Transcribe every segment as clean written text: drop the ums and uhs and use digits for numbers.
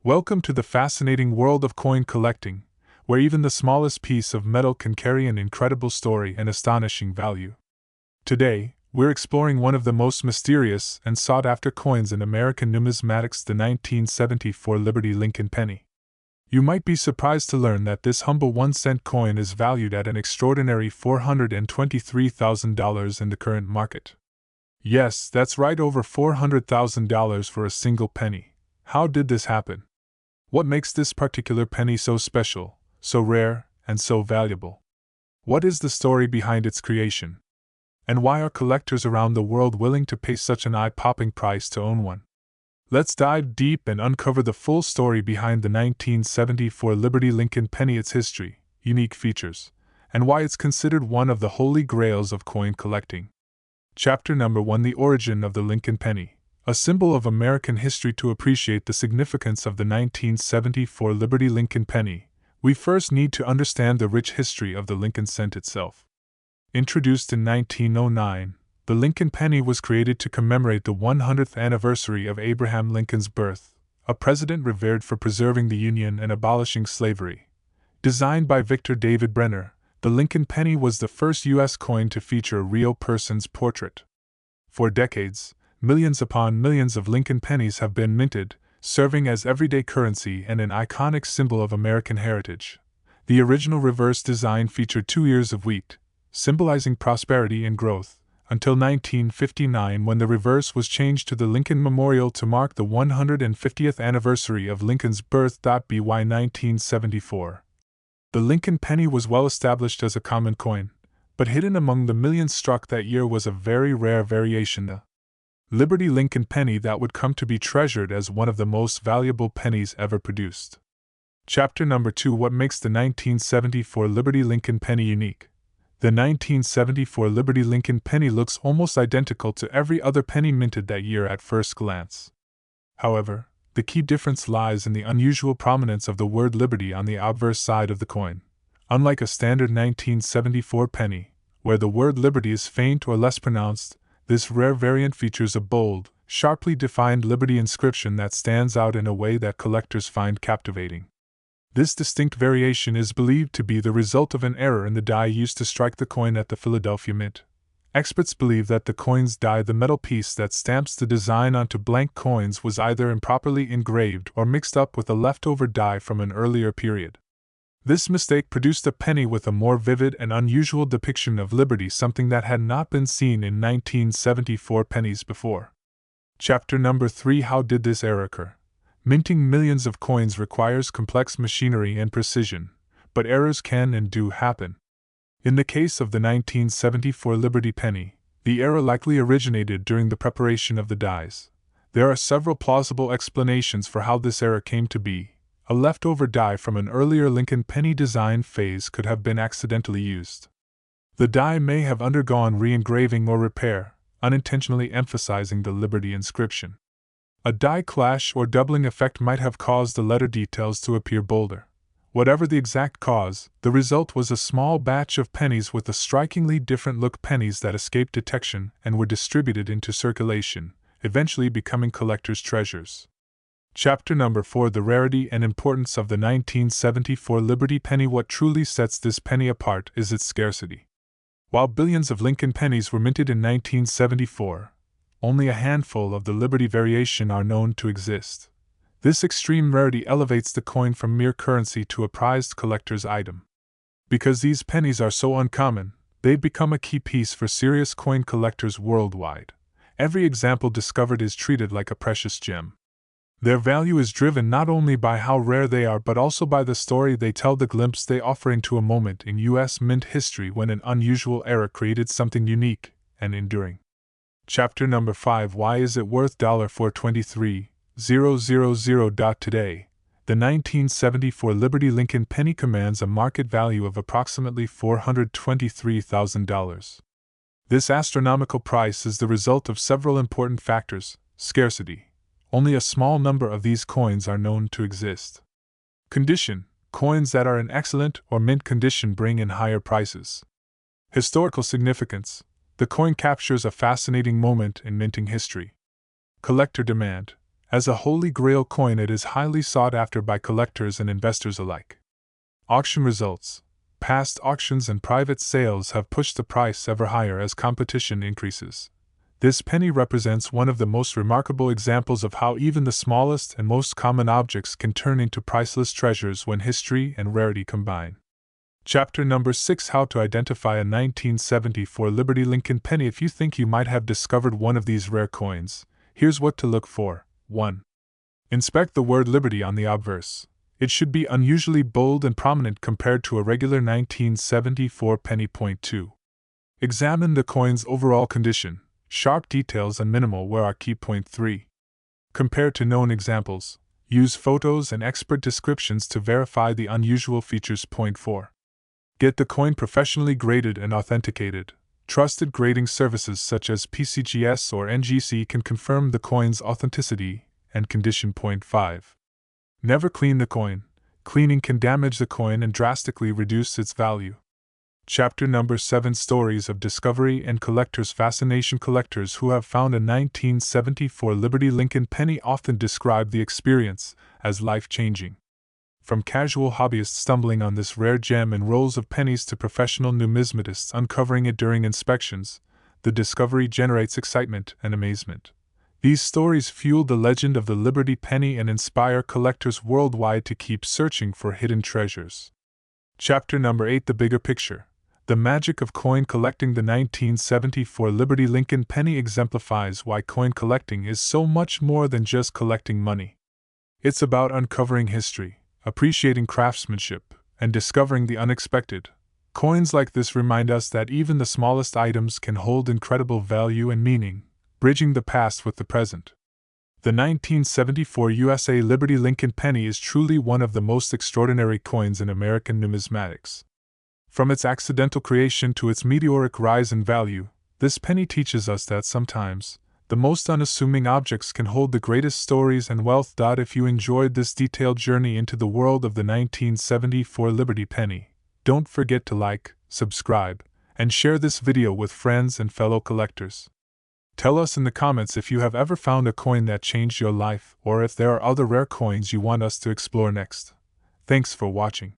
Welcome to the fascinating world of coin collecting, where even the smallest piece of metal can carry an incredible story and astonishing value. Today, we're exploring one of the most mysterious and sought-after coins in American numismatics, the 1974 Liberty Lincoln penny. You might be surprised to learn that this humble 1-cent coin is valued at an extraordinary $423,000 in the current market. Yes, that's right, over $400,000 for a single penny. How did this happen? What makes this particular penny so special, so rare, and so valuable? What is the story behind its creation? And why are collectors around the world willing to pay such an eye-popping price to own one? Let's dive deep and uncover the full story behind the 1974 Liberty Lincoln penny, its history, unique features, and why it's considered one of the holy grails of coin collecting. Chapter number 1: The origin of the Lincoln penny. A symbol of American history. To appreciate the significance of the 1974 Liberty Lincoln penny, we first need to understand the rich history of the Lincoln cent itself. Introduced in 1909, the Lincoln penny was created to commemorate the 100th anniversary of Abraham Lincoln's birth, a president revered for preserving the Union and abolishing slavery. Designed by Victor David Brenner, the Lincoln penny was the first U.S. coin to feature a real person's portrait. For decades, millions upon millions of Lincoln pennies have been minted, serving as everyday currency and an iconic symbol of American heritage. The original reverse design featured 2 ears of wheat, symbolizing prosperity and growth, until 1959, when the reverse was changed to the Lincoln Memorial to mark the 150th anniversary of Lincoln's birth. By 1974, the Lincoln penny was well established as a common coin, but hidden among the millions struck that year was a very rare variation, the Liberty Lincoln penny, that would come to be treasured as one of the most valuable pennies ever produced. Chapter number 2: What makes the 1974 Liberty Lincoln penny unique? The 1974 Liberty Lincoln penny looks almost identical to every other penny minted that year at first glance. However, the key difference lies in the unusual prominence of the word Liberty on the obverse side of the coin. Unlike a standard 1974 penny, where the word Liberty is faint or less pronounced, this rare variant features a bold, sharply defined Liberty inscription that stands out in a way that collectors find captivating. This distinct variation is believed to be the result of an error in the die used to strike the coin at the Philadelphia Mint. Experts believe that the coin's die, the metal piece that stamps the design onto blank coins, was either improperly engraved or mixed up with a leftover die from an earlier period. This mistake produced a penny with a more vivid and unusual depiction of liberty, something that had not been seen in 1974 pennies before. Chapter number 3: How did this error occur? Minting millions of coins requires complex machinery and precision, but errors can and do happen. In the case of the 1974 Liberty penny, the error likely originated during the preparation of the dies. There are several plausible explanations for how this error came to be. A leftover die from an earlier Lincoln penny design phase could have been accidentally used. The die may have undergone re-engraving or repair, unintentionally emphasizing the Liberty inscription. A die clash or doubling effect might have caused the letter details to appear bolder. Whatever the exact cause, the result was a small batch of pennies with a strikingly different look, pennies that escaped detection and were distributed into circulation, eventually becoming collectors' treasures. Chapter number 4: The rarity and importance of the 1974 Liberty penny. What truly sets this penny apart is its scarcity. While billions of Lincoln pennies were minted in 1974, only a handful of the Liberty variation are known to exist. This extreme rarity elevates the coin from mere currency to a prized collector's item. Because these pennies are so uncommon, they've become a key piece for serious coin collectors worldwide. Every example discovered is treated like a precious gem. Their value is driven not only by how rare they are but also by the story they tell, the glimpse they offer into a moment in U.S. mint history when an unusual error created something unique and enduring. Chapter number 5: Why is it worth $423,000? Today, the 1974 Liberty Lincoln penny commands a market value of approximately $423,000. This astronomical price is the result of several important factors: scarcity. Only a small number of these coins are known to exist. Condition: coins that are in excellent or mint condition bring in higher prices. Historical significance: the coin captures a fascinating moment in minting history. Collector demand: As a holy grail coin, it is highly sought after by collectors and investors alike. Auction results. Past auctions and private sales have pushed the price ever higher as competition increases. This penny represents one of the most remarkable examples of how even the smallest and most common objects can turn into priceless treasures when history and rarity combine. Chapter number 6: How to identify a 1974 Liberty Lincoln penny. If you think you might have discovered one of these rare coins, here's what to look for. 1. Inspect the word Liberty on the obverse. It should be unusually bold and prominent compared to a regular 1974 penny. 2. Examine the coin's overall condition. Sharp details and minimal wear are key. 3. Compare to known examples. Use photos and expert descriptions to verify the unusual features. 4. Get the coin professionally graded and authenticated. Trusted grading services such as PCGS or NGC can confirm the coin's authenticity and condition. 5. Never clean the coin. Cleaning can damage the coin and drastically reduce its value. Chapter number 7: Stories of Discovery and Collectors' Fascination. Collectors who have found a 1974 Liberty Lincoln penny often describe the experience as life-changing. From casual hobbyists stumbling on this rare gem in rolls of pennies to professional numismatists uncovering it during inspections, the discovery generates excitement and amazement. These stories fuel the legend of the Liberty penny and inspire collectors worldwide to keep searching for hidden treasures. Chapter number 8: The Bigger Picture. The magic of coin collecting. The 1974 Liberty Lincoln penny exemplifies why coin collecting is so much more than just collecting money. It's about uncovering history, appreciating craftsmanship, and discovering the unexpected. Coins like this remind us that even the smallest items can hold incredible value and meaning, bridging the past with the present. The 1974 USA Liberty Lincoln penny is truly one of the most extraordinary coins in American numismatics. From its accidental creation to its meteoric rise in value, this penny teaches us that sometimes, the most unassuming objects can hold the greatest stories and wealth. If you enjoyed this detailed journey into the world of the 1974 Liberty penny, don't forget to like, subscribe, and share this video with friends and fellow collectors. Tell us in the comments if you have ever found a coin that changed your life, or if there are other rare coins you want us to explore next. Thanks for watching.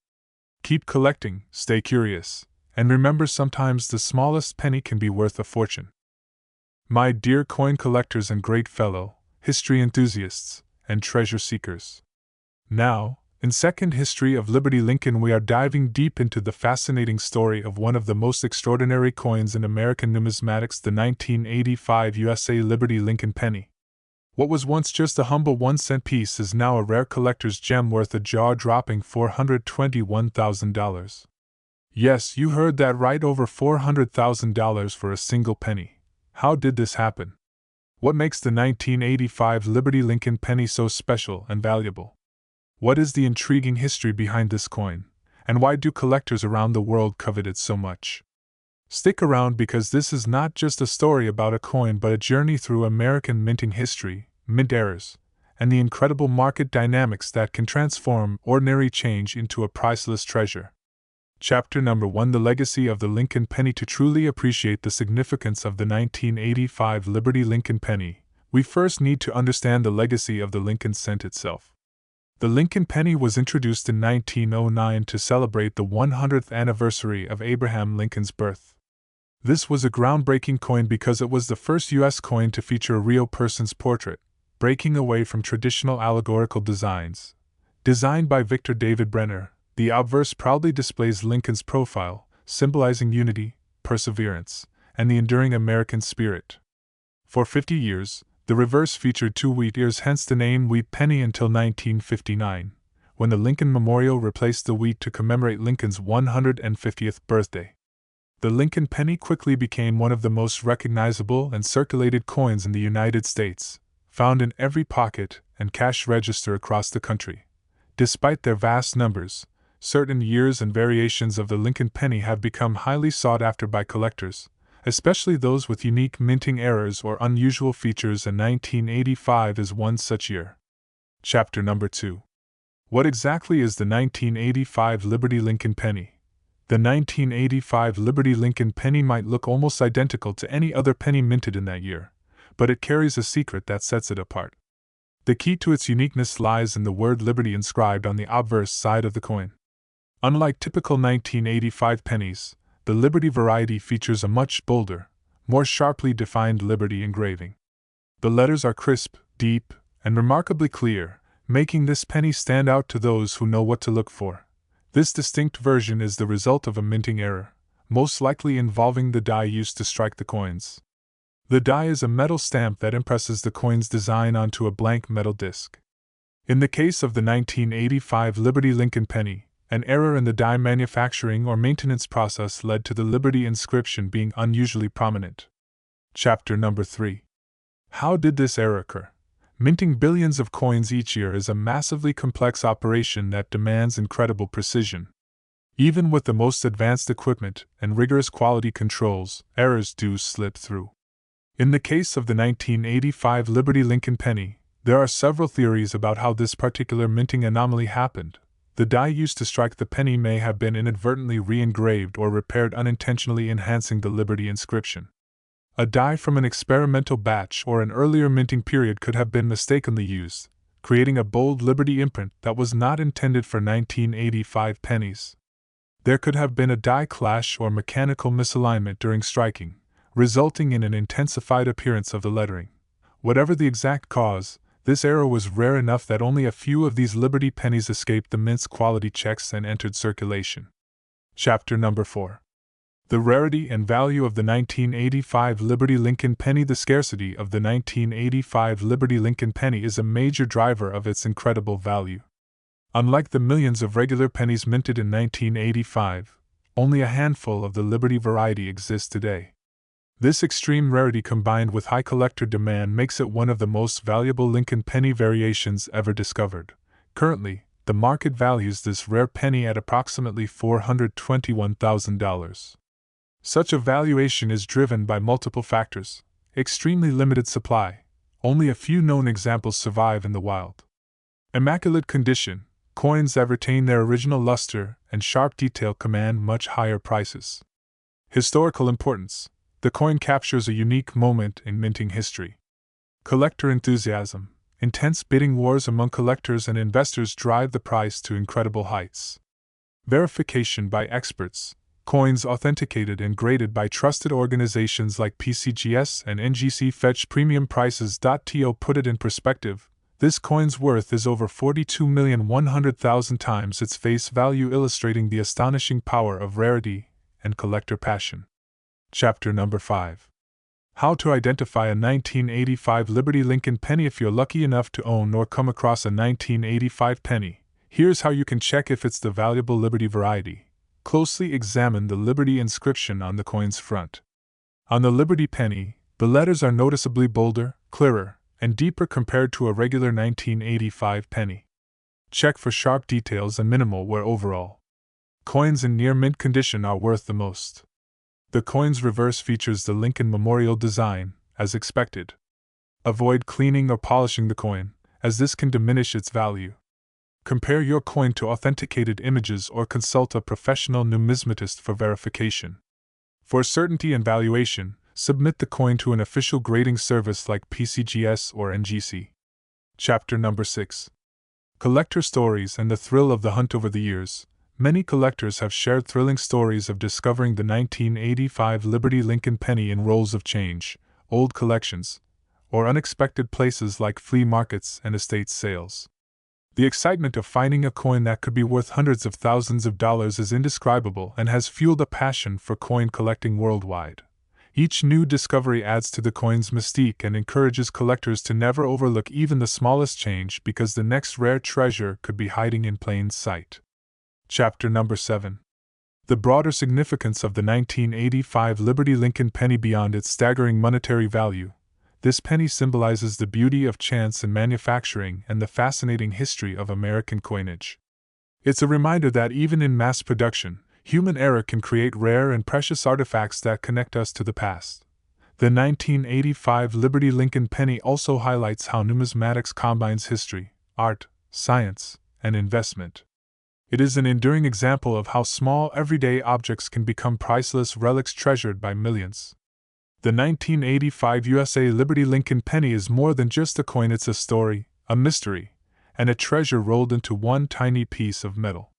Keep collecting, stay curious, and remember, sometimes the smallest penny can be worth a fortune. My dear coin collectors and great fellow history enthusiasts and treasure seekers. Now, in Second History of Liberty Lincoln, we are diving deep into the fascinating story of one of the most extraordinary coins in American numismatics, the 1985 USA Liberty Lincoln penny. What was once just a humble 1-cent piece is now a rare collector's gem worth a jaw-dropping $421,000. Yes, you heard that right, over $400,000 for a single penny. How did this happen? What makes the 1985 Liberty Lincoln penny so special and valuable? What is the intriguing history behind this coin, and why do collectors around the world covet it so much? Stick around, because this is not just a story about a coin but a journey through American minting history, mint errors, and the incredible market dynamics that can transform ordinary change into a priceless treasure. Chapter number 1: The Legacy of the Lincoln Penny. To truly appreciate the significance of the 1985 Liberty Lincoln penny, we first need to understand the legacy of the Lincoln cent itself. The Lincoln penny was introduced in 1909 to celebrate the 100th anniversary of Abraham Lincoln's birth. This was a groundbreaking coin because it was the first U.S. coin to feature a real person's portrait, breaking away from traditional allegorical designs. Designed by Victor David Brenner, the obverse proudly displays Lincoln's profile, symbolizing unity, perseverance, and the enduring American spirit. For 50 years, the reverse featured 2 wheat ears, hence the name wheat penny, until 1959, when the Lincoln Memorial replaced the wheat to commemorate Lincoln's 150th birthday. The Lincoln penny quickly became one of the most recognizable and circulated coins in the United States, found in every pocket and cash register across the country. Despite their vast numbers, certain years and variations of the Lincoln penny have become highly sought after by collectors, especially those with unique minting errors or unusual features, and 1985 is one such year. Chapter number 2: What exactly is the 1985 Liberty Lincoln penny? The 1985 Liberty Lincoln penny might look almost identical to any other penny minted in that year, but it carries a secret that sets it apart. The key to its uniqueness lies in the word Liberty inscribed on the obverse side of the coin. Unlike typical 1985 pennies, the Liberty variety features a much bolder, more sharply defined Liberty engraving. The letters are crisp, deep, and remarkably clear, making this penny stand out to those who know what to look for. This distinct version is the result of a minting error, most likely involving the die used to strike the coins. The die is a metal stamp that impresses the coin's design onto a blank metal disc. In the case of the 1985 Liberty Lincoln penny, an error in the die manufacturing or maintenance process led to the Liberty inscription being unusually prominent. Chapter number 3. How did this error occur? Minting billions of coins each year is a massively complex operation that demands incredible precision. Even with the most advanced equipment and rigorous quality controls, errors do slip through. In the case of the 1985 Liberty Lincoln penny, there are several theories about how this particular minting anomaly happened. The die used to strike the penny may have been inadvertently re-engraved or repaired, unintentionally enhancing the Liberty inscription. A die from an experimental batch or an earlier minting period could have been mistakenly used, creating a bold Liberty imprint that was not intended for 1985 pennies. There could have been a die clash or mechanical misalignment during striking, resulting in an intensified appearance of the lettering. Whatever the exact cause, this error was rare enough that only a few of these Liberty pennies escaped the mint's quality checks and entered circulation. Chapter number 4. The rarity and value of the 1985 Liberty Lincoln penny. The scarcity of the 1985 Liberty Lincoln penny is a major driver of its incredible value. Unlike the millions of regular pennies minted in 1985, only a handful of the Liberty variety exists today. This extreme rarity combined with high collector demand makes it one of the most valuable Lincoln penny variations ever discovered. Currently, the market values this rare penny at approximately $421,000. Such a valuation is driven by multiple factors: extremely limited supply, only a few known examples survive in the wild; immaculate condition, coins that retain their original luster and sharp detail command much higher prices; historical importance, the coin captures a unique moment in minting history; collector enthusiasm, intense bidding wars among collectors and investors drive the price to incredible heights; verification by experts, coins authenticated and graded by trusted organizations like PCGS and NGC fetch premium prices. To put it in perspective, this coin's worth is over 42,100,000 times its face value, illustrating the astonishing power of rarity and collector passion. Chapter number 5. How to identify a 1985 Liberty Lincoln penny. If you're lucky enough to own or come across a 1985 penny, here's how you can check if it's the valuable Liberty variety. Closely examine the Liberty inscription on the coin's front. On the Liberty penny, the letters are noticeably bolder, clearer, and deeper compared to a regular 1985 penny. Check for sharp details and minimal wear overall. Coins in near mint condition are worth the most. The coin's reverse features the Lincoln Memorial design, as expected. Avoid cleaning or polishing the coin, as this can diminish its value. Compare your coin to authenticated images or consult a professional numismatist for verification. For certainty and valuation, submit the coin to an official grading service like PCGS or NGC. Chapter number 6. Collector stories and the thrill of the hunt. Over the years, many collectors have shared thrilling stories of discovering the 1985 Liberty Lincoln penny in rolls of change, old collections, or unexpected places like flea markets and estate sales. The excitement of finding a coin that could be worth hundreds of thousands of dollars is indescribable and has fueled a passion for coin collecting worldwide. Each new discovery adds to the coin's mystique and encourages collectors to never overlook even the smallest change, because the next rare treasure could be hiding in plain sight. Chapter number 7. The broader significance of the 1985 Liberty Lincoln penny. Beyond its staggering monetary value, this penny symbolizes the beauty of chance in manufacturing and the fascinating history of American coinage. It's a reminder that even in mass production, human error can create rare and precious artifacts that connect us to the past. The 1985 Liberty Lincoln penny also highlights how numismatics combines history, art, science, and investment. It is an enduring example of how small everyday objects can become priceless relics treasured by millions. The 1985 USA Liberty Lincoln penny is more than just a coin, it's a story, a mystery, and a treasure rolled into one tiny piece of metal.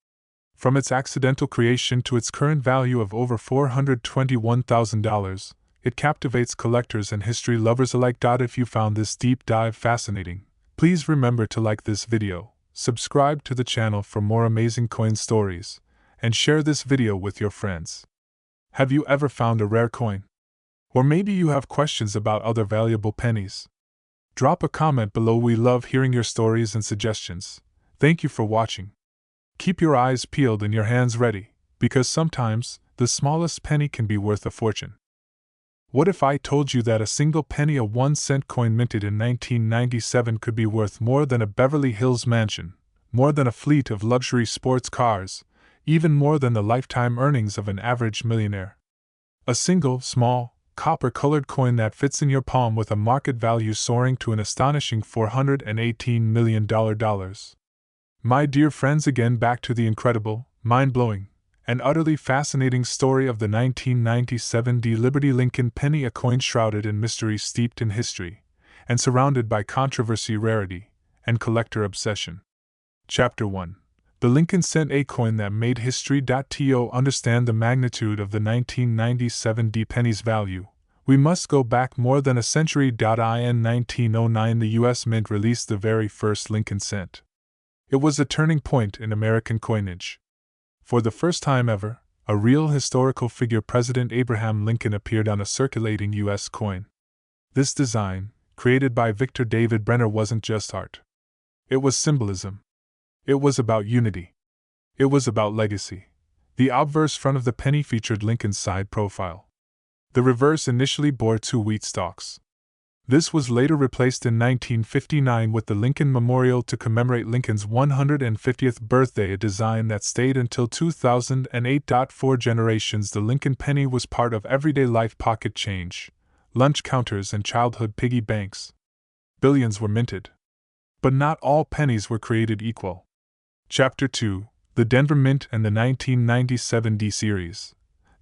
From its accidental creation to its current value of over $421,000, it captivates collectors and history lovers alike. If you found this deep dive fascinating, please remember to like this video, subscribe to the channel for more amazing coin stories, and share this video with your friends. Have you ever found a rare coin? Or maybe you have questions about other valuable pennies? Drop a comment below. We love hearing your stories and suggestions. Thank you for watching. Keep your eyes peeled and your hands ready, because sometimes the smallest penny can be worth a fortune. What if I told you that a single penny, a 1-cent coin minted in 1997, could be worth more than a Beverly Hills mansion, more than a fleet of luxury sports cars, even more than the lifetime earnings of an average millionaire? A single, small, copper-colored coin that fits in your palm with a market value soaring to an astonishing $418 million. My dear friends, again back to the incredible, mind-blowing, and utterly fascinating story of the 1997 Liberty Lincoln penny, a coin shrouded in mystery, steeped in history, and surrounded by controversy, rarity, and collector obsession. Chapter 1. The Lincoln Cent, a coin that made history. To understand the magnitude of the 1997 penny's value, we must go back more than a century. In 1909, the U.S. Mint released the very first Lincoln Cent. It was a turning point in American coinage. For the first time ever, a real historical figure, President Abraham Lincoln, appeared on a circulating U.S. coin. This design, created by Victor David Brenner, wasn't just art. It was symbolism. It was about unity. It was about legacy. The obverse front of the penny featured Lincoln's side profile. The reverse initially bore 2 wheat stalks. This was later replaced in 1959 with the Lincoln Memorial to commemorate Lincoln's 150th birthday, a design that stayed until 2008. For generations, the Lincoln penny was part of everyday life: pocket change, lunch counters, and childhood piggy banks. Billions were minted. But not all pennies were created equal. Chapter 2. The Denver Mint and the 1997 D Series.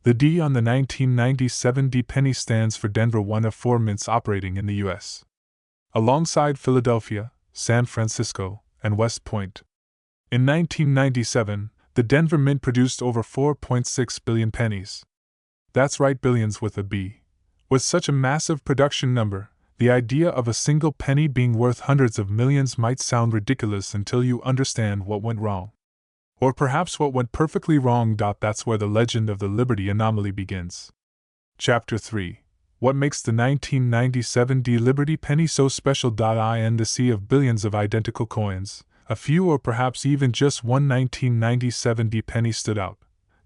The D on the 1997 D penny stands for Denver, one of 4 mints operating in the U.S. alongside Philadelphia, San Francisco, and West Point. In 1997, the Denver Mint produced over 4.6 billion pennies. That's right, billions with a B. With such a massive production number, the idea of a single penny being worth hundreds of millions might sound ridiculous until you understand what went wrong. Or perhaps what went perfectly wrong. That's where the legend of the Liberty anomaly begins. Chapter 3. What makes the 1997 D Liberty penny so special? In the sea of billions of identical coins, a few or perhaps even just one 1997 D penny stood out.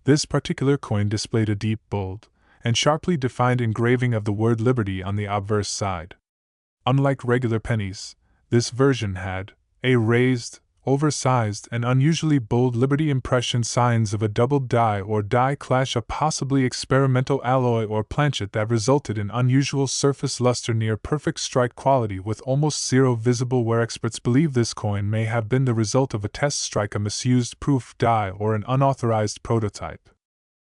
This particular coin displayed a deep, bold, and sharply defined engraving of the word Liberty on the obverse side. Unlike regular pennies, this version had a raised, oversized, and unusually bold Liberty impression, signs of a doubled die or die clash, a possibly experimental alloy or planchet that resulted in unusual surface luster, near perfect strike quality with almost zero visible wear. Experts believe this coin may have been the result of a test strike, a misused proof die, or an unauthorized prototype.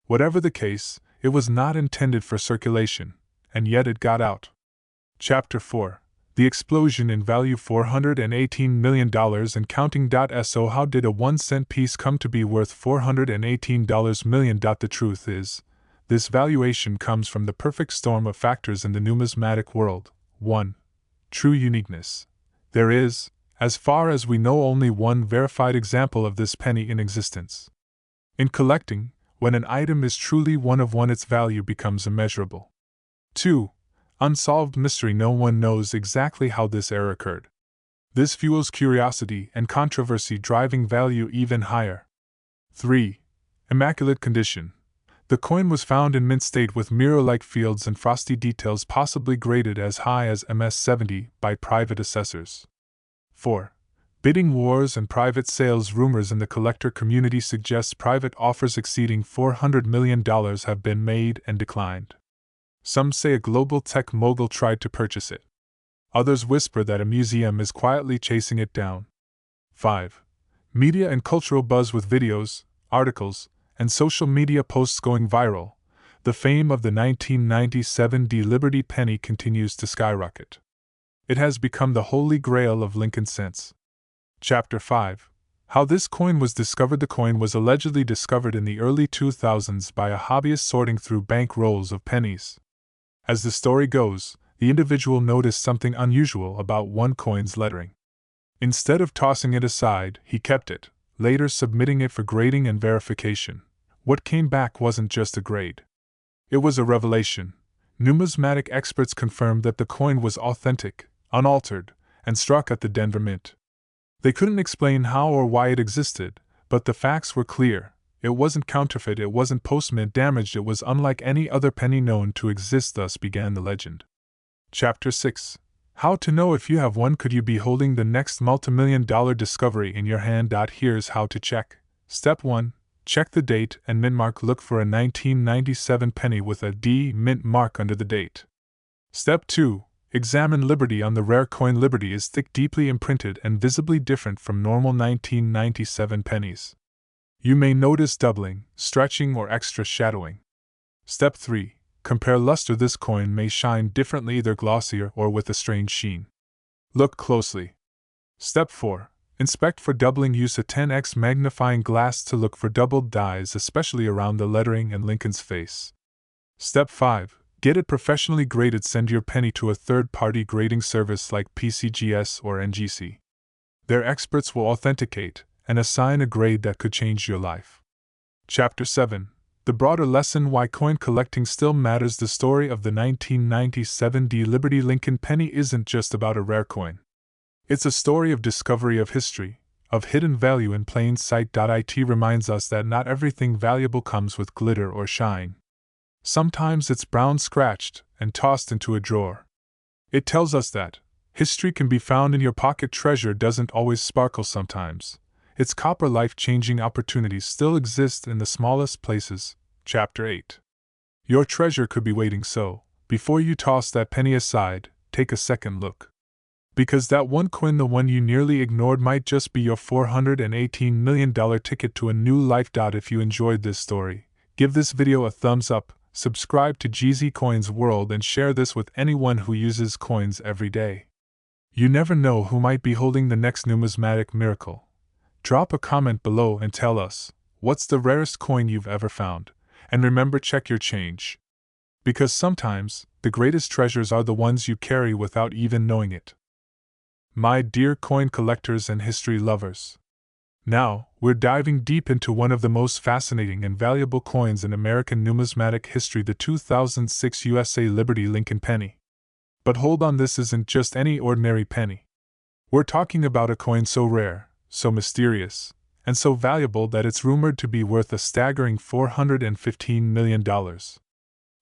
Whatever the case, it was not intended for circulation, and yet it got out. Chapter 4. The explosion in value, $418 million and counting. So how did a 1-cent piece come to be worth $418 million? The truth is, this valuation comes from the perfect storm of factors in the numismatic world. 1. True uniqueness. There is, as far as we know, only one verified example of this penny in existence. In collecting, when an item is truly one of one, its value becomes immeasurable. 2. Unsolved mystery. No one knows exactly how this error occurred. This fuels curiosity and controversy, driving value even higher. 3. Immaculate condition. The coin was found in mint state with mirror-like fields and frosty details, possibly graded as high as MS-70 by private assessors. 4. Bidding wars and private sales. Rumors in the collector community suggest private offers exceeding $400 million have been made and declined. Some say a global tech mogul tried to purchase it. Others whisper that a museum is quietly chasing it down. 5. Media and cultural buzz. With videos, articles, and social media posts going viral, the fame of the 1997 D Liberty penny continues to skyrocket. It has become the holy grail of Lincoln cents. Chapter 5. How this coin was discovered. The coin was allegedly discovered in the early 2000s by a hobbyist sorting through bank rolls of pennies. As the story goes, the individual noticed something unusual about one coin's lettering. Instead of tossing it aside, he kept it, later submitting it for grading and verification. What came back wasn't just a grade. It was a revelation. Numismatic experts confirmed that the coin was authentic, unaltered, and struck at the Denver Mint. They couldn't explain how or why it existed, but the facts were clear. It wasn't counterfeit, it wasn't post-mint damaged, it was unlike any other penny known to exist. Thus began the legend. Chapter 6. How to know if you have one. Could you be holding the next multimillion-dollar discovery in your hand? Here's how to check. Step 1. Check the date and mint mark. Look for a 1997 penny with a D mint mark under the date. Step 2. Examine Liberty on the rare coin. Liberty is thick, deeply imprinted, and visibly different from normal 1997 pennies. You may notice doubling, stretching, or extra shadowing. Step 3. Compare luster. This coin may shine differently, either glossier or with a strange sheen. Look closely. Step 4. Inspect for doubling. Use a 10x magnifying glass to look for doubled dies, especially around the lettering and Lincoln's face. Step 5. Get it professionally graded. Send your penny to a third-party grading service like PCGS or NGC. Their experts will authenticate and assign a grade that could change your life. Chapter 7. The broader lesson: why coin collecting still matters. The story of the 1997 D Liberty Lincoln penny isn't just about a rare coin. It's a story of discovery, of history, of hidden value in plain sight. It reminds us that not everything valuable comes with glitter or shine. Sometimes it's brown, scratched, and tossed into a drawer. It tells us that history can be found in your pocket. Treasure doesn't always sparkle. Sometimes its copper life-changing opportunities still exist in the smallest places. Chapter 8. Your treasure could be waiting, so, before you toss that penny aside, take a second look. Because that one coin, the one you nearly ignored, might just be your $418 million ticket to a new life. If you enjoyed this story, give this video a thumbs up, subscribe to GZ Coins World, and share this with anyone who uses coins every day. You never know who might be holding the next numismatic miracle. Drop a comment below and tell us, what's the rarest coin you've ever found? And remember, check your change. Because sometimes, the greatest treasures are the ones you carry without even knowing it. My dear coin collectors and history lovers. Now, we're diving deep into one of the most fascinating and valuable coins in American numismatic history, the 2006 USA Liberty Lincoln penny. But hold on, this isn't just any ordinary penny. We're talking about a coin so rare, so mysterious, and so valuable that it's rumored to be worth a staggering $415 million.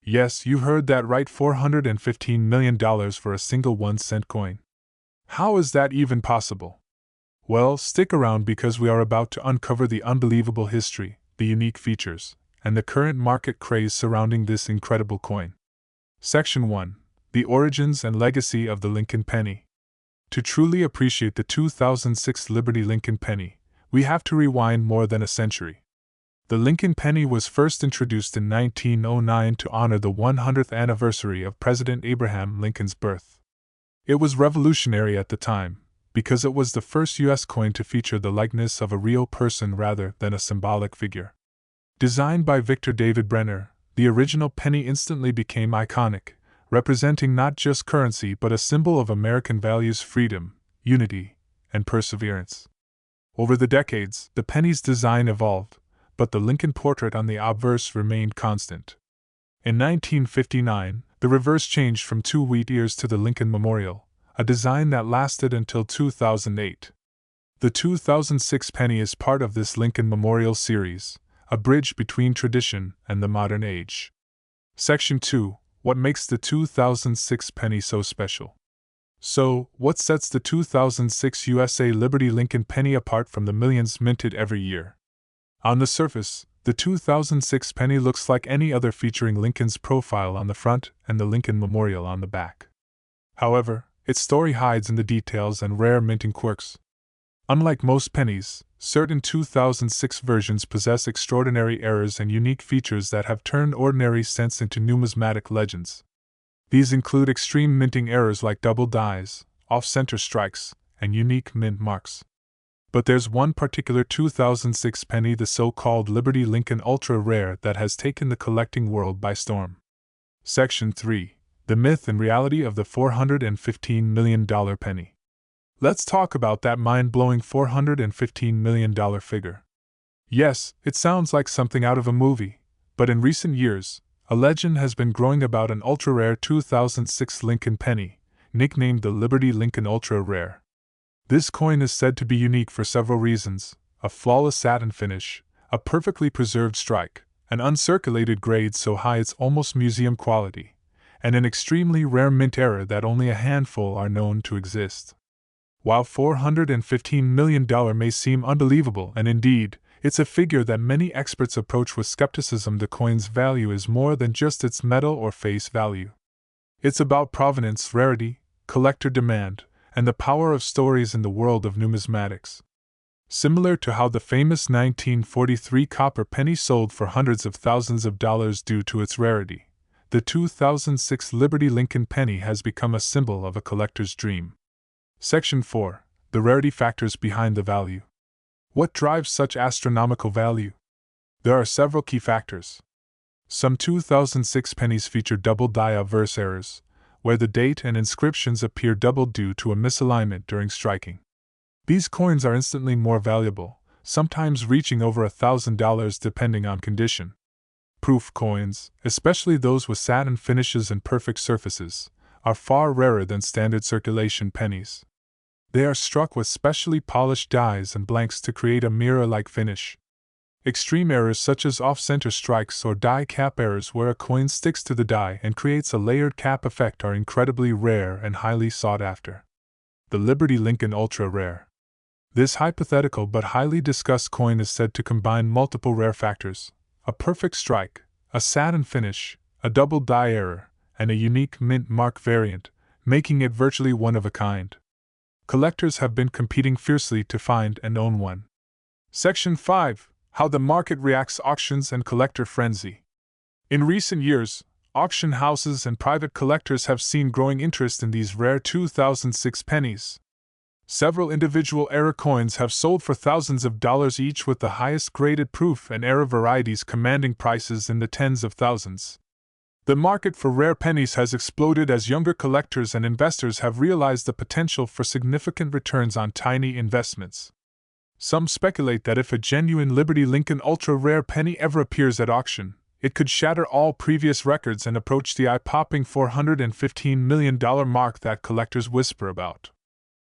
Yes, you heard that right, $415 million for a single 1-cent coin. How is that even possible? Well, stick around, because we are about to uncover the unbelievable history, the unique features, and the current market craze surrounding this incredible coin. Section 1. The origins and legacy of the Lincoln penny. To truly appreciate the 2006 Liberty Lincoln penny, we have to rewind more than a century. The Lincoln penny was first introduced in 1909 to honor the 100th anniversary of President Abraham Lincoln's birth. It was revolutionary at the time, because it was the first U.S. coin to feature the likeness of a real person rather than a symbolic figure. Designed by Victor David Brenner, the original penny instantly became iconic, representing not just currency but a symbol of American values: freedom, unity, and perseverance. Over the decades, the penny's design evolved, but the Lincoln portrait on the obverse remained constant. In 1959, the reverse changed from 2 wheat ears to the Lincoln Memorial, a design that lasted until 2008. The 2006 penny is part of this Lincoln Memorial series, a bridge between tradition and the modern age. Section 2. What makes the 2006 penny so special? So, what sets the 2006 USA Liberty Lincoln penny apart from the millions minted every year? On the surface, the 2006 penny looks like any other, featuring Lincoln's profile on the front and the Lincoln Memorial on the back. However, its story hides in the details and rare minting quirks. Unlike most pennies, certain 2006 versions possess extraordinary errors and unique features that have turned ordinary cents into numismatic legends. These include extreme minting errors like double dies, off-center strikes, and unique mint marks. But there's one particular 2006 penny, the so-called Liberty Lincoln Ultra Rare, that has taken the collecting world by storm. Section 3. The Myth and Reality of the $415 million Penny. Let's talk about that mind-blowing $415 million figure. Yes, it sounds like something out of a movie, but in recent years, a legend has been growing about an ultra-rare 2006 Lincoln penny, nicknamed the Liberty Lincoln Ultra Rare. This coin is said to be unique for several reasons: a flawless satin finish, a perfectly preserved strike, an uncirculated grade so high it's almost museum quality, and an extremely rare mint error that only a handful are known to exist. While $415 million may seem unbelievable, and indeed, it's a figure that many experts approach with skepticism, the coin's value is more than just its metal or face value. It's about provenance, rarity, collector demand, and the power of stories in the world of numismatics. Similar to how the famous 1943 copper penny sold for hundreds of thousands of dollars due to its rarity, the 2006 Liberty Lincoln penny has become a symbol of a collector's dream. Section 4. The rarity factors behind the value. What drives such astronomical value? There are several key factors. Some 2006 pennies feature double die obverse errors, where the date and inscriptions appear doubled due to a misalignment during striking. These coins are instantly more valuable, sometimes reaching over $1,000 depending on condition. Proof coins, especially those with satin finishes and perfect surfaces, are far rarer than standard circulation pennies. They are struck with specially polished dies and blanks to create a mirror-like finish. Extreme errors such as off-center strikes or die cap errors where a coin sticks to the die and creates a layered cap effect are incredibly rare and highly sought after. The Liberty Lincoln Ultra Rare. This hypothetical but highly discussed coin is said to combine multiple rare factors: a perfect strike, a satin finish, a double die error, and a unique mint mark variant, making it virtually one of a kind. Collectors have been competing fiercely to find and own one. Section 5. How the market reacts: auctions and collector frenzy. In recent years, auction houses and private collectors have seen growing interest in these rare 2006 pennies. Several individual error coins have sold for thousands of dollars each, with the highest graded proof and error varieties commanding prices in the tens of thousands. The market for rare pennies has exploded as younger collectors and investors have realized the potential for significant returns on tiny investments. Some speculate that if a genuine Liberty Lincoln Ultra Rare penny ever appears at auction, it could shatter all previous records and approach the eye-popping $415 million mark that collectors whisper about.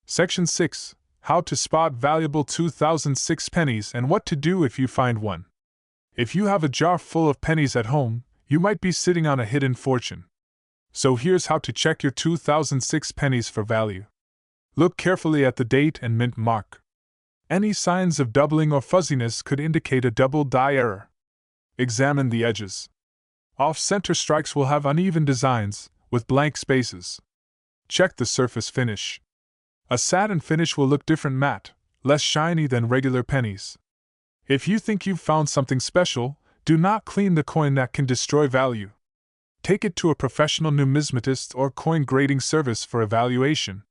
Section 6. How to spot valuable 2006 pennies and what to do if you find one. If you have a jar full of pennies at home, you might be sitting on a hidden fortune. So here's how to check your 2006 pennies for value. Look carefully at the date and mint mark. Any signs of doubling or fuzziness could indicate a double die error. Examine the edges. Off-center strikes will have uneven designs, with blank spaces. Check the surface finish. A satin finish will look different, matte, less shiny than regular pennies. If you think you've found something special, do not clean the coin, that can destroy value. Take it to a professional numismatist or coin grading service for evaluation.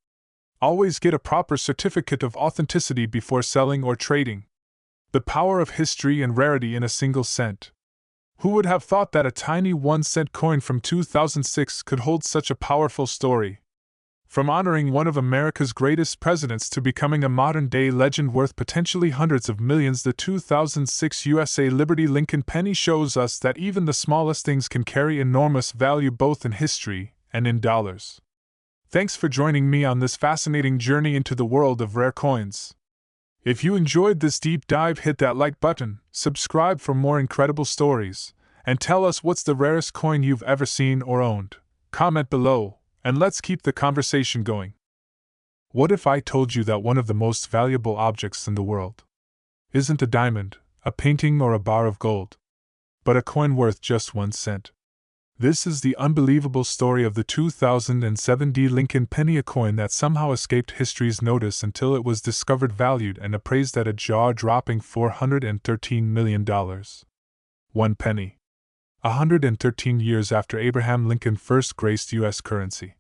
Always get a proper certificate of authenticity before selling or trading. The power of history and rarity in a single cent. Who would have thought that a tiny 1-cent coin from 2006 could hold such a powerful story? From honoring one of America's greatest presidents to becoming a modern-day legend worth potentially hundreds of millions, the 2006 USA Liberty Lincoln penny shows us that even the smallest things can carry enormous value, both in history and in dollars. Thanks for joining me on this fascinating journey into the world of rare coins. If you enjoyed this deep dive, hit that like button, subscribe for more incredible stories, and tell us what's the rarest coin you've ever seen or owned. Comment below, and let's keep the conversation going. What if I told you that one of the most valuable objects in the world isn't a diamond, a painting, or a bar of gold, but a coin worth just 1 cent? This is the unbelievable story of the 2007 Lincoln penny, a coin that somehow escaped history's notice until it was discovered, valued and appraised at a jaw-dropping $413 million. 1 penny. 113 years after Abraham Lincoln first graced U.S. currency.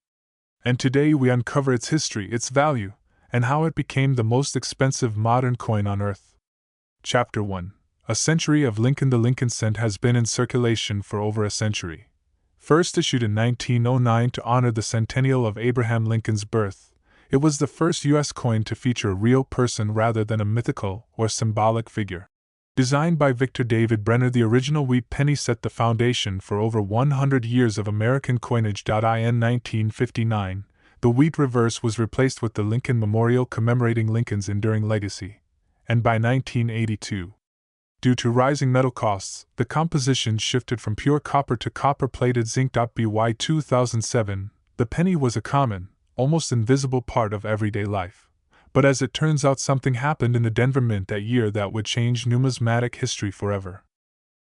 And today we uncover its history, its value, and how it became the most expensive modern coin on Earth. Chapter 1. A Century of Lincoln. The Lincoln cent has been in circulation for over a century. First issued in 1909 to honor the centennial of Abraham Lincoln's birth, it was the first U.S. coin to feature a real person rather than a mythical or symbolic figure. Designed by Victor David Brenner, the original wheat penny set the foundation for over 100 years of American coinage. In 1959, the wheat reverse was replaced with the Lincoln Memorial commemorating Lincoln's enduring legacy, and by 1982, due to rising metal costs, the composition shifted from pure copper to copper-plated zinc. By 2007, the penny was a common, almost invisible part of everyday life. But as it turns out, something happened in the Denver Mint that year that would change numismatic history forever.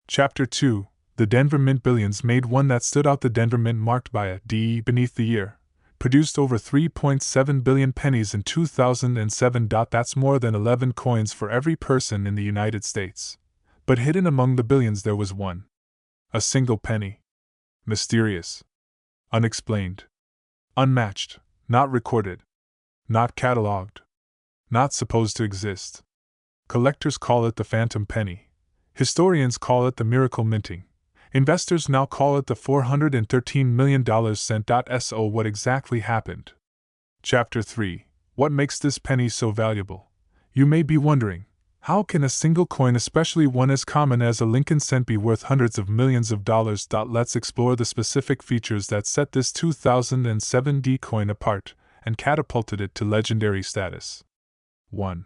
Chapter 2. The Denver Mint. Billions made one that stood out. The Denver Mint, marked by a D beneath the year, produced over 3.7 billion pennies in 2007. That's more than 11 coins for every person in the United States. But hidden among the billions there was one. A single penny. Mysterious. Unexplained. Unmatched. Not recorded. Not catalogued. Not supposed to exist. Collectors call it the phantom penny. Historians call it the miracle minting. Investors now call it the $413 million cent. So what exactly happened? Chapter 3. What makes this penny so valuable? You may be wondering, how can a single coin, especially one as common as a Lincoln cent, be worth hundreds of millions of dollars? Let's explore the specific features that set this 2007 D coin apart and catapulted it to legendary status. 1.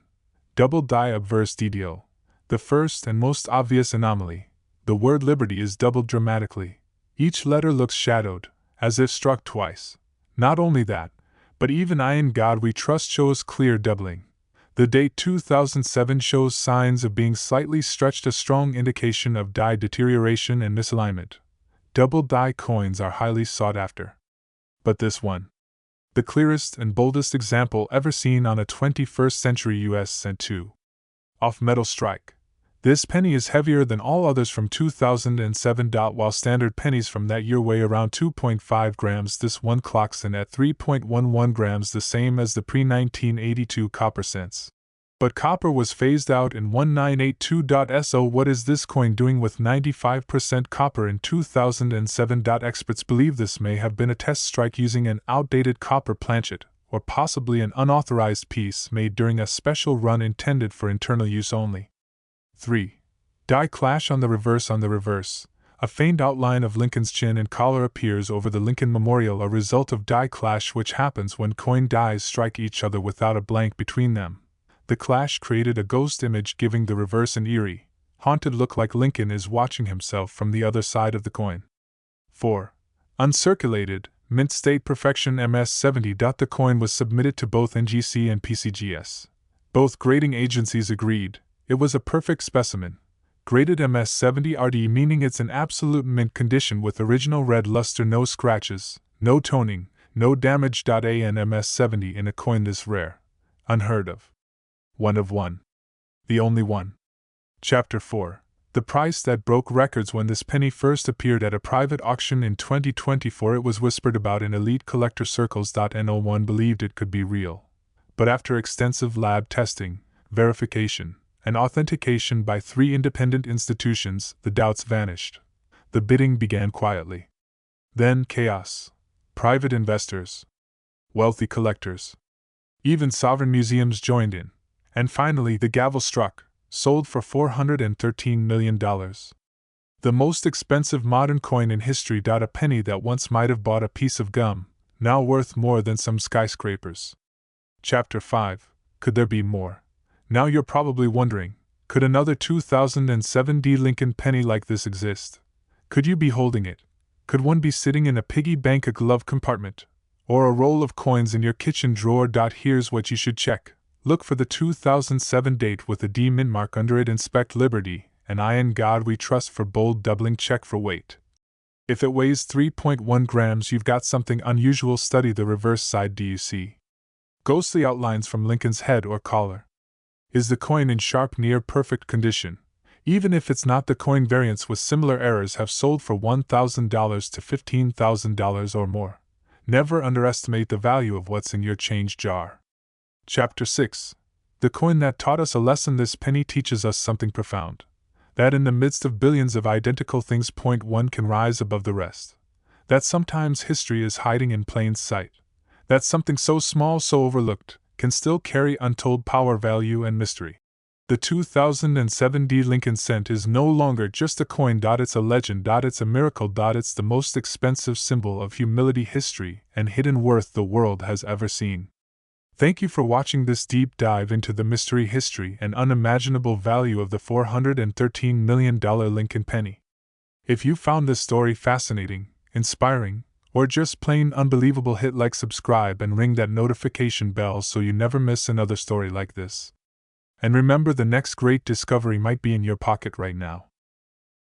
Double die obverse DDO. The first and most obvious anomaly. The word liberty is doubled dramatically. Each letter looks shadowed, as if struck twice. Not only that, but even I in God we trust shows clear doubling. The date 2007 shows signs of being slightly stretched, a strong indication of die deterioration and misalignment. Double die coins are highly sought after. But this one, the clearest and boldest example ever seen on a 21st century US cent 2. Off metal strike. This penny is heavier than all others from 2007. While standard pennies from that year weigh around 2.5 grams, this one clocks in at 3.11 grams, the same as the pre-1982 copper cents. But copper was phased out in 1982. So what is this coin doing with 95% copper in 2007? Experts believe this may have been a test strike using an outdated copper planchet, or possibly an unauthorized piece made during a special run intended for internal use only. 3. Die clash on the reverse. On the reverse, a faint outline of Lincoln's chin and collar appears over the Lincoln Memorial, a result of die clash which happens when coin dies strike each other without a blank between them. The clash created a ghost image, giving the reverse an eerie, haunted look, like Lincoln is watching himself from the other side of the coin. 4. Uncirculated, mint state perfection MS-70. The coin was submitted to both NGC and PCGS. Both grading agencies agreed it was a perfect specimen. Graded MS-70 RD, meaning it's in absolute mint condition with original red luster, no scratches, no toning, no damage. AN MS-70 in a coin this rare. Unheard of. One of one. The only one. Chapter 4. The price that broke records. When this penny first appeared at a private auction in 2024, it was whispered about in elite collector circles. No one believed it could be real. But after extensive lab testing, verification, and authentication by 3 independent institutions, the doubts vanished. The bidding began quietly. Then chaos. Private investors. Wealthy collectors. Even sovereign museums joined in. And finally the gavel struck, sold for $413 million. The most expensive modern coin in history. A penny that once might have bought a piece of gum, now worth more than some skyscrapers. Chapter 5. Could there be more? Now you're probably wondering, could another 2007 D Lincoln penny like this exist? Could you be holding it? Could one be sitting in a piggy bank, a glove compartment, or a roll of coins in your kitchen drawer? Here's what you should check. Look for the 2007 date with a D mint mark under it. Inspect Liberty, and I in God we trust for bold doubling. Check for weight. If it weighs 3.1 grams, you've got something unusual. Study the reverse side. Do you see ghostly outlines from Lincoln's head or collar? Is the coin in sharp, near perfect condition? Even if it's not, the coin variants with similar errors have sold for $1,000 to $15,000 or more. Never underestimate the value of what's in your change jar. Chapter 6. The coin that taught us a lesson. This penny teaches us something profound. That in the midst of billions of identical things, one can rise above the rest. That sometimes history is hiding in plain sight. That something so small, so overlooked, can still carry untold power, value, and mystery. The 2007 D. Lincoln cent is no longer just a coin. It's a legend. It's a miracle. It's the most expensive symbol of humility, history, and hidden worth the world has ever seen. Thank you for watching this deep dive into the mystery, history, and unimaginable value of the $413 million Lincoln penny. If you found this story fascinating, inspiring, or just plain unbelievable, hit like, subscribe, and ring that notification bell so you never miss another story like this. And remember, the next great discovery might be in your pocket right now.